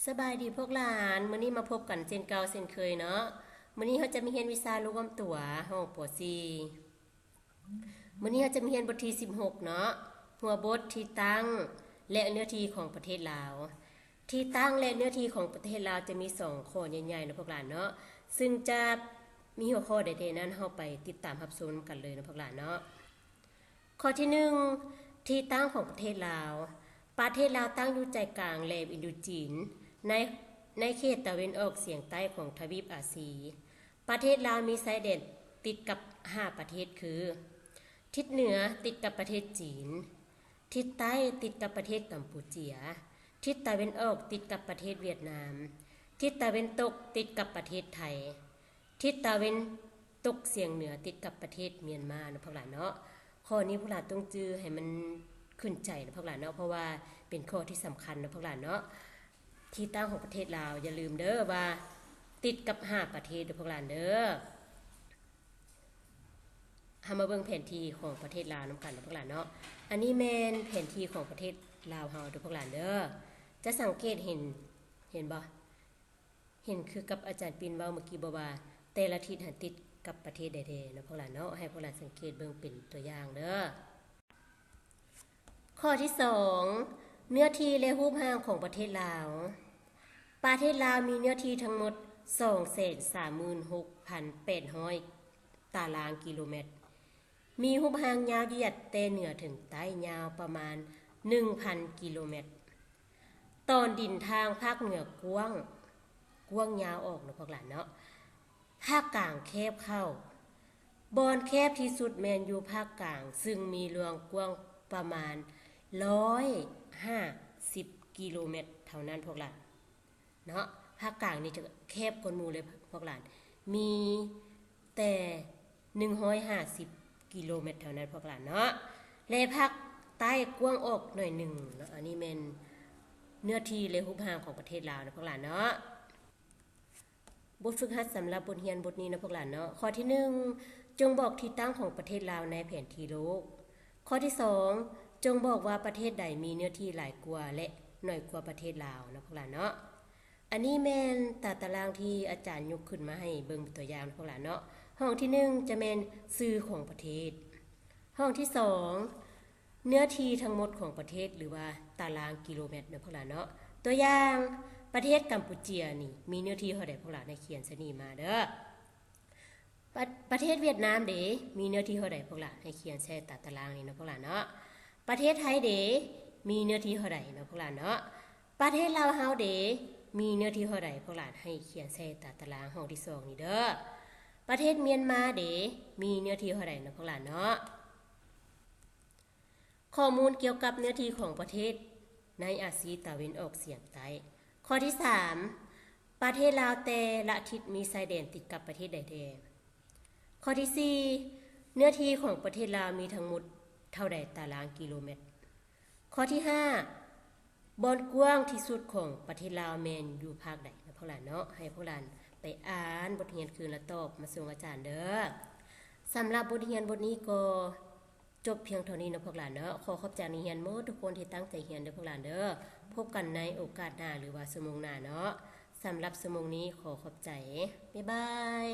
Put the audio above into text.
สบายดีพวกหลานมื้อนี้มาพบกันเช่นเก่าเช่นเคยเนาะมื้อนี้เขาจะมีเรียนวิชารู้ความตัวห้องป .4 มื้อนี้เขาจะมีเรียนบทที่16เนาะหัวบทที่ตั้งและเนื้อที่ของประเทศลาวที่ตั้งและเนื้อที่ของประเทศลาวจะมี2ข้อใหญ่ๆนะพวกหลานเนาะซึ่งจะมีหัวข้อใดๆนั้นเฮาไปติดตามรับชมกันเลยนะพวกหลานเนาะข้อที่1ที่ตั้งของประเทศลาวประเทศลาวตั้งอยู่ใจกลางแหลมอินโดจีนในเขตตะวันออกเฉียงใต้ของทวีปอาซีประเทศลาวมีชายแดนติดกับ5ประเทศคือทิศเหนือติดกับประเทศจีนทิศใต้ติดกับประเทศกัมพูเชียทิศตะวันออกติดกับประเทศเวียดนามทิศตะวันตกติดกับประเทศไทยทิศตะวันตกเฉียงเหนือติดกับประเทศเมียนมานะพวกหลานเนาะข้อนี้พวกหลานต้องจื้อให้มันขึ้นใจนะพวกหลานเนาะเพราะว่าเป็นข้อที่สำคัญนะพวกหลานเนาะที่ตั้งของประเทศลาวอย่าลืมเด้อว่าติดกับ5ประเทศเด้อพวกหลานเด้อหามาเบิ่งแผนที่ของประเทศลาวนำกันนะพวกหลานเนาะอันนี้แม่นแผนที่ของประเทศลาวเฮาเด้อพวกหลานเด้อจะสังเกตเห็นบ่เห็นคือกับอาจารย์ปินเว้าเมื่อกี้บ่ว่าแต่ละทิศหันติดกับประเทศใดๆนะพวกหลานเนาะให้พวกหลานสังเกตเบิ่งเป็นตัวอย่างเด้อข้อที่2เนื้อที่และรูปร่างของประเทศลาวประเทศลาวมีเนื้อที่ทั้งหมด 236,800 ตารางกิโลเมตรมีรูปร่างยาวเหยียดแต่เหนือถึงใต้ยาวประมาณ 1,000 กิโลเมตรตอนดินทางภาคเหนือกว้างยาวออกนะพวกหลานเนาะภาคกลางแคบเข้าบอนแคบที่สุดแมนอยู่ภาคกลางซึ่งมีเรืองกว้างประมาณ150กิโลเมตรเท่านั้นพวกหลานเนาะภาคกลางนี่จะแคบกว่าหมู่เลยพวกหลานมีแต่150กิโลเมตรเท่านั้นพวกหลานเนาะและภาคใต้กว้างออกหน่อยหนึ่งเนาะอันนี้แม่นเนื้อที่และรูปร่างของประเทศลาวนะพวกหลานเนาะบทฝึกหัดสำหรับบทเรียนบทนี้นะพวกหลานเนาะข้อที่1จงบอกที่ตั้งของประเทศลาวในแผนที่โลกข้อที่2จงบอกว่าประเทศใดมีเนื้อที่หลายกว่าและน้อยกว่าประเทศลาวนะพวกหลานเนาะอันนี้แม่นตารางที่อาจารย์ยกขึ้นมาให้เบิ่งตัวอย่างนะพวกหลานเนาะห้องที่1จะแม่นชื่อของประเทศห้องที่2เนื้อที่ทั้งหมดของประเทศหรือว่าตารางกิโลเมตรนะพวกหลานเนาะตัวอย่างประเทศกัมพูเชียนี่มีเนื้อที่เท่าใดพวกหลานให้เขียนซะนี่มาเด้อประเทศเวียดนามเด้มีเนื้อที่เท่าใดพวกหลานให้เขียนใส่ตารางนี่นะพวกหลานเนาะประเทศไทยเด้มีเนื้อที่เท่าใดนะพวกหลานเนาะประเทศลาวเฮาเด้มีเนื้อที่เท่าใดพวกหลานให้เขียนใส่ตารางห้องที่2นี่เด้อประเทศเมียนมาเด้มีเนื้อที่เท่าใดนะพวกหลานเนาะข้อมูลเกี่ยวกับเนื้อที่ของประเทศในอาซีตะวันออกเฉียงใต้ข้อที่3ประเทศลาวแต่ละทิศมีชายแดนติดกับประเทศใดๆข้อที่4เนื้อที่ของประเทศลาวมีทั้งหมดเท่าใดตารางกิโลเมตรข้อที่5บอนกว้างที่สุดของประเทศลาวแมนอยู่ภาคใดนะพวกหลานเนาะให้พวกหลานไปอ่านบทเรียนคืนและตอบมาส่งอาจารย์เด้อสำหรับบทเรียนบทนี้ก็จบเพียงเท่านี้นะพวกหลานเนาะขอขอบใจนักเรียนหมดทุกคนที่ตั้งใจเรียนเด้อพวกหลานเด้อพบกันในโอกาสหน้าหรือว่าชั่วโมงหน้าเนาะสำหรับชั่วโมงนี้ขอขอบใจบ๊ายบาย